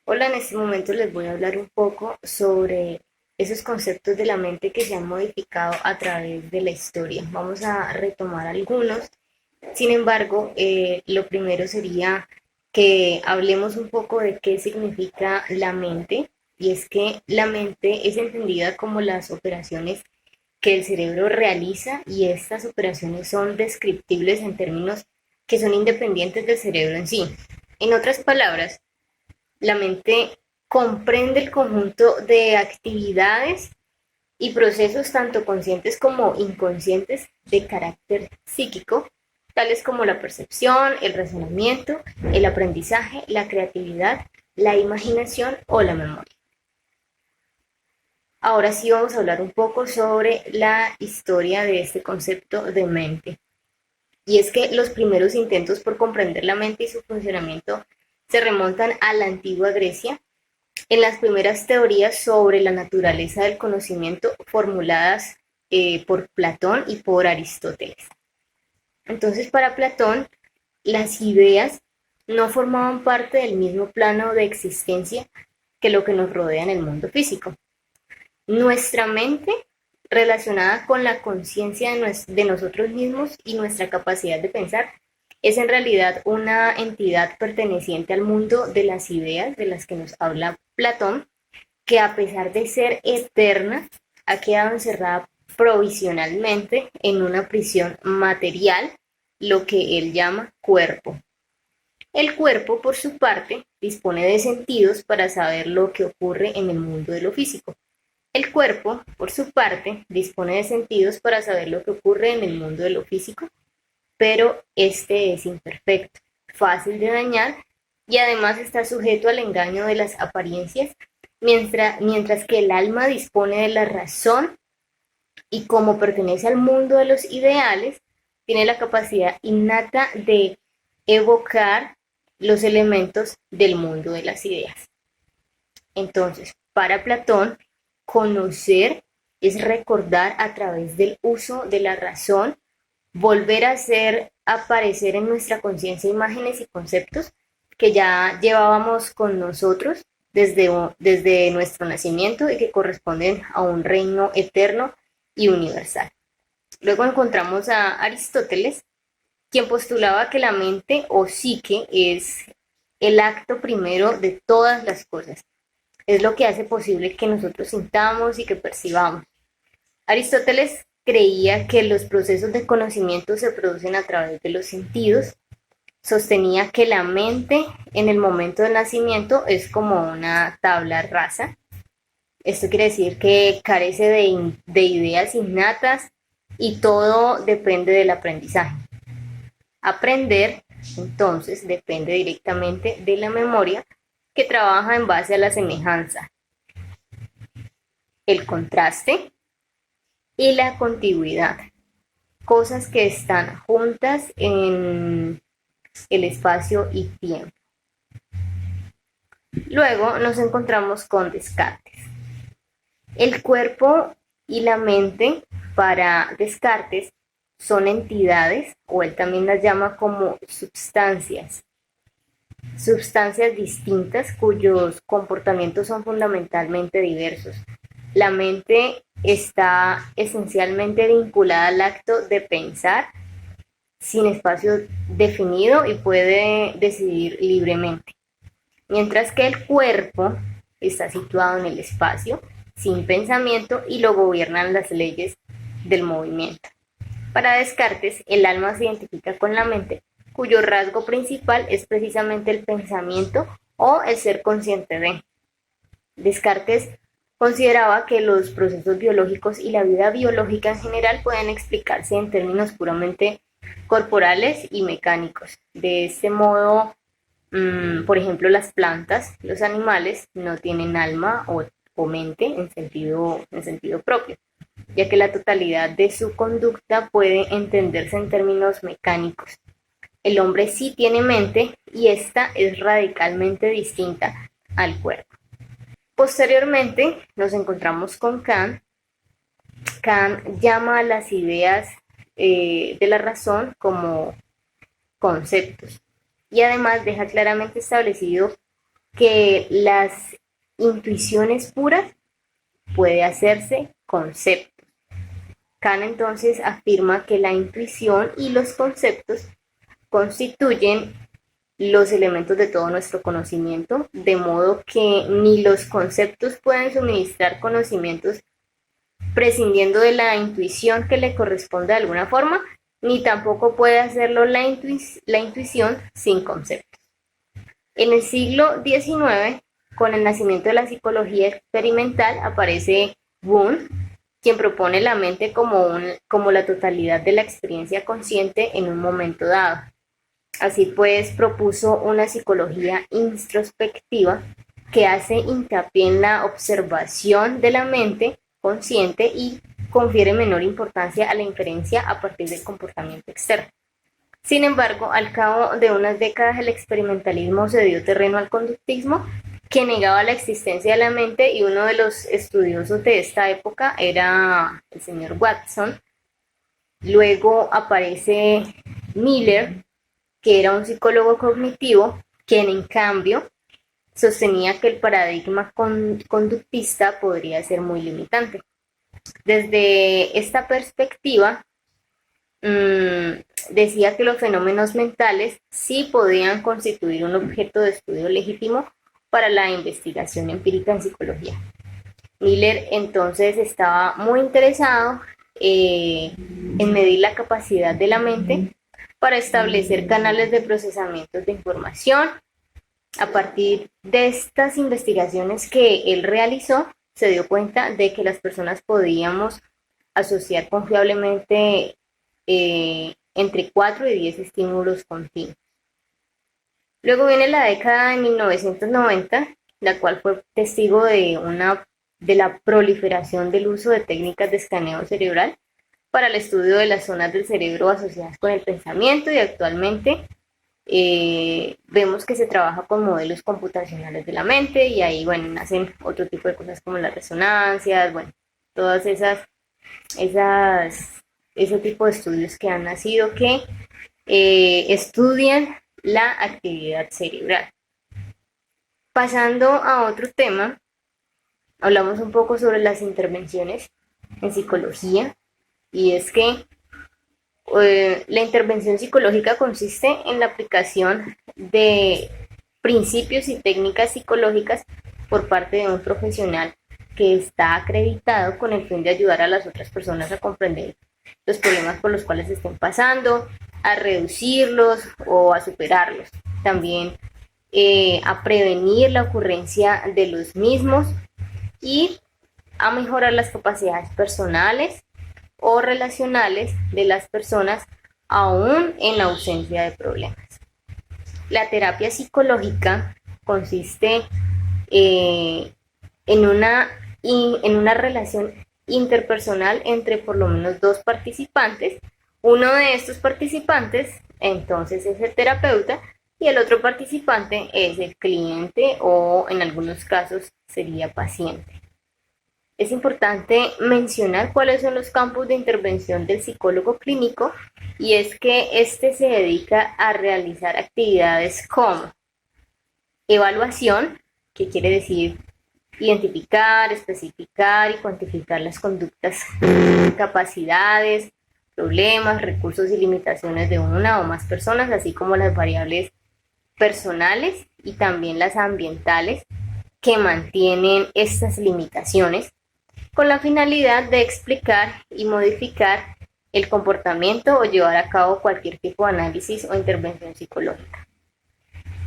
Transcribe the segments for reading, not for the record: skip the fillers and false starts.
Hola, en este momento les voy a hablar un poco sobre esos conceptos de la mente que se han modificado a través de la historia. Vamos a retomar algunos. Sin embargo, lo primero sería que hablemos un poco de qué significa la mente. Y es que la mente es entendida como las operaciones que el cerebro realiza y estas operaciones son descriptibles en términos que son independientes del cerebro en sí. En otras palabras, la mente comprende el conjunto de actividades y procesos tanto conscientes como inconscientes de carácter psíquico, tales como la percepción, el razonamiento, el aprendizaje, la creatividad, la imaginación o la memoria. Ahora sí vamos a hablar un poco sobre la historia de este concepto de mente. Y es que los primeros intentos por comprender la mente y su funcionamiento se remontan a la antigua Grecia, en las primeras teorías sobre la naturaleza del conocimiento formuladas por Platón y por Aristóteles. Entonces, para Platón, las ideas no formaban parte del mismo plano de existencia que lo que nos rodea en el mundo físico. Nuestra mente, relacionada con la conciencia de nosotros mismos y nuestra capacidad de pensar, es en realidad una entidad perteneciente al mundo de las ideas de las que nos habla Platón, que a pesar de ser eterna, ha quedado encerrada provisionalmente en una prisión material, lo que él llama cuerpo. El cuerpo, por su parte, dispone de sentidos para saber lo que ocurre en el mundo de lo físico. El cuerpo, por su parte, dispone de sentidos para saber lo que ocurre en el mundo de lo físico, pero este es imperfecto, fácil de dañar y además está sujeto al engaño de las apariencias, mientras que el alma dispone de la razón y como pertenece al mundo de los ideales, tiene la capacidad innata de evocar los elementos del mundo de las ideas. Entonces, para Platón, conocer es recordar a través del uso de la razón, volver a hacer aparecer en nuestra conciencia imágenes y conceptos que ya llevábamos con nosotros desde nuestro nacimiento y que corresponden a un reino eterno y universal. Luego encontramos a Aristóteles, quien postulaba que la mente o psique es el acto primero de todas las cosas. Es lo que hace posible que nosotros sintamos y que percibamos. Aristóteles creía que los procesos de conocimiento se producen a través de los sentidos. Sostenía que la mente en el momento del nacimiento es como una tabla rasa. Esto quiere decir que carece de ideas innatas y todo depende del aprendizaje. Aprender, entonces, depende directamente de la memoria que trabaja en base a la semejanza, el contraste y la contigüidad. Cosas que están juntas en el espacio y tiempo. Luego nos encontramos con Descartes. El cuerpo y la mente para Descartes son entidades, o él también las llama como sustancias, sustancias distintas cuyos comportamientos son fundamentalmente diversos. La mente está esencialmente vinculada al acto de pensar sin espacio definido y puede decidir libremente, mientras que el cuerpo está situado en el espacio sin pensamiento y lo gobiernan las leyes del movimiento. Para Descartes, el alma se identifica con la mente, cuyo rasgo principal es precisamente el pensamiento o el ser consciente de. Descartes consideraba que los procesos biológicos y la vida biológica en general pueden explicarse en términos puramente corporales y mecánicos. De este modo, por ejemplo, las plantas, los animales no tienen alma o mente en sentido propio, ya que la totalidad de su conducta puede entenderse en términos mecánicos. El hombre sí tiene mente y esta es radicalmente distinta al cuerpo. Posteriormente nos encontramos con Kant. Kant llama a las ideas de la razón como conceptos y además deja claramente establecido que las intuiciones puras puede hacerse concepto. Kant entonces afirma que la intuición y los conceptos constituyen los elementos de todo nuestro conocimiento, de modo que ni los conceptos pueden suministrar conocimientos prescindiendo de la intuición que le corresponde de alguna forma, ni tampoco puede hacerlo la intuición sin conceptos. En el siglo XIX, con el nacimiento de la psicología experimental, aparece Wundt, quien propone la mente como la totalidad de la experiencia consciente en un momento dado. Así pues, propuso una psicología introspectiva que hace hincapié en la observación de la mente consciente y confiere menor importancia a la inferencia a partir del comportamiento externo. Sin embargo, al cabo de unas décadas el experimentalismo se dio terreno al conductismo, que negaba la existencia de la mente, y uno de los estudiosos de esta época era el señor Watson. Luego aparece Miller, que era un psicólogo cognitivo, quien en cambio sostenía que el paradigma conductista podría ser muy limitante. Desde esta perspectiva, decía que los fenómenos mentales sí podían constituir un objeto de estudio legítimo para la investigación empírica en psicología. Miller entonces estaba muy interesado en medir la capacidad de la mente para establecer canales de procesamiento de información. A partir de estas investigaciones que él realizó, se dio cuenta de que las personas podíamos asociar confiablemente entre 4 y 10 estímulos continuos. Luego viene la década de 1990, la cual fue testigo de la proliferación del uso de técnicas de escaneo cerebral para el estudio de las zonas del cerebro asociadas con el pensamiento, y actualmente vemos que se trabaja con modelos computacionales de la mente, y ahí, bueno, nacen otro tipo de cosas como las resonancias, bueno, todas ese tipo de estudios que han nacido que estudian la actividad cerebral. Pasando a otro tema, hablamos un poco sobre las intervenciones en psicología, y es que la intervención psicológica consiste en la aplicación de principios y técnicas psicológicas por parte de un profesional que está acreditado con el fin de ayudar a las otras personas a comprender los problemas por los cuales estén pasando, a reducirlos o a superarlos. También a prevenir la ocurrencia de los mismos y a mejorar las capacidades personales o relacionales de las personas aún en la ausencia de problemas. La terapia psicológica consiste en una relación interpersonal entre por lo menos dos participantes. Uno de estos participantes entonces es el terapeuta y el otro participante es el cliente, o en algunos casos sería paciente. Es importante mencionar cuáles son los campos de intervención del psicólogo clínico, y es que este se dedica a realizar actividades como evaluación, que quiere decir identificar, especificar y cuantificar las conductas, capacidades, problemas, recursos y limitaciones de una o más personas, así como las variables personales y también las ambientales que mantienen estas limitaciones, con la finalidad de explicar y modificar el comportamiento o llevar a cabo cualquier tipo de análisis o intervención psicológica.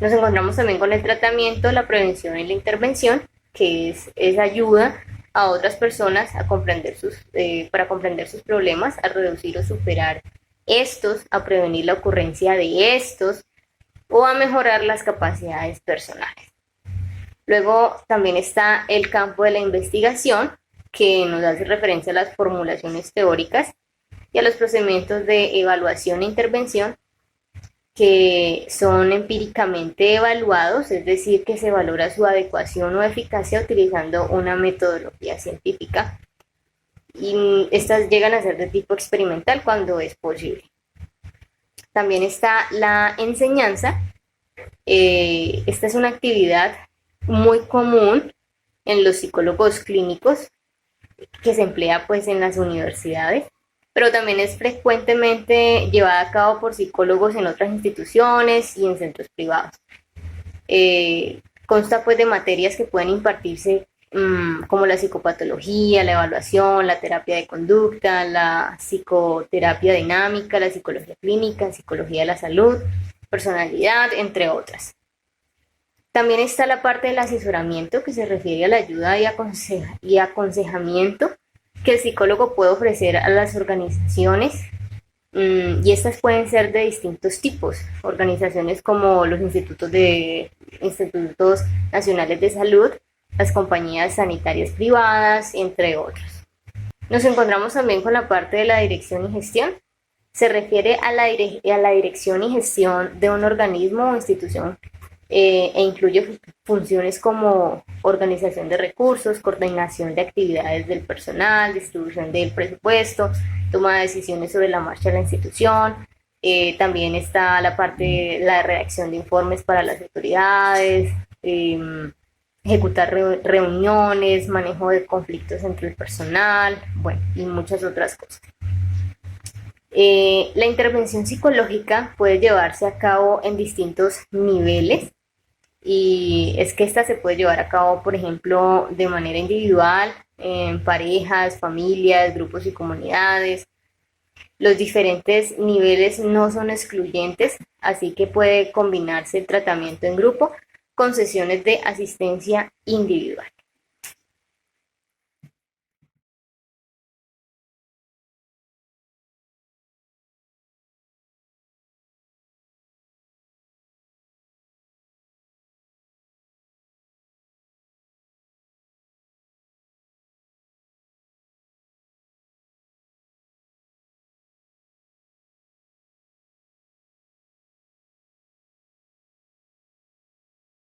Nos encontramos también con el tratamiento, la prevención y la intervención, que es ayuda a otras personas a para comprender sus problemas, a reducir o superar estos, a prevenir la ocurrencia de estos o a mejorar las capacidades personales. Luego también está el campo de la investigación, que nos hace referencia a las formulaciones teóricas y a los procedimientos de evaluación e intervención que son empíricamente evaluados, es decir, que se valora su adecuación o eficacia utilizando una metodología científica, y estas llegan a ser de tipo experimental cuando es posible. También está la enseñanza. Esta es una actividad muy común en los psicólogos clínicos, que se emplea pues en las universidades, pero también es frecuentemente llevada a cabo por psicólogos en otras instituciones y en centros privados. Consta pues de materias que pueden impartirse como la psicopatología, la evaluación, la terapia de conducta, la psicoterapia dinámica, la psicología clínica, psicología de la salud, personalidad, entre otras. También está la parte del asesoramiento, que se refiere a la ayuda y aconsejamiento que el psicólogo puede ofrecer a las organizaciones, y estas pueden ser de distintos tipos. Organizaciones como los institutos nacionales de salud, las compañías sanitarias privadas, entre otros. Nos encontramos también con la parte de la dirección y gestión. Se refiere a la dirección y gestión de un organismo o institución, e incluye funciones como organización de recursos, coordinación de actividades del personal, distribución del presupuesto, toma de decisiones sobre la marcha de la institución. También está la parte de la redacción de informes para las autoridades, ejecutar reuniones, manejo de conflictos entre el personal, bueno, y muchas otras cosas. La intervención psicológica puede llevarse a cabo en distintos niveles, y es que esta se puede llevar a cabo, por ejemplo, de manera individual, en parejas, familias, grupos y comunidades. Los diferentes niveles no son excluyentes, así que puede combinarse el tratamiento en grupo con sesiones de asistencia individual.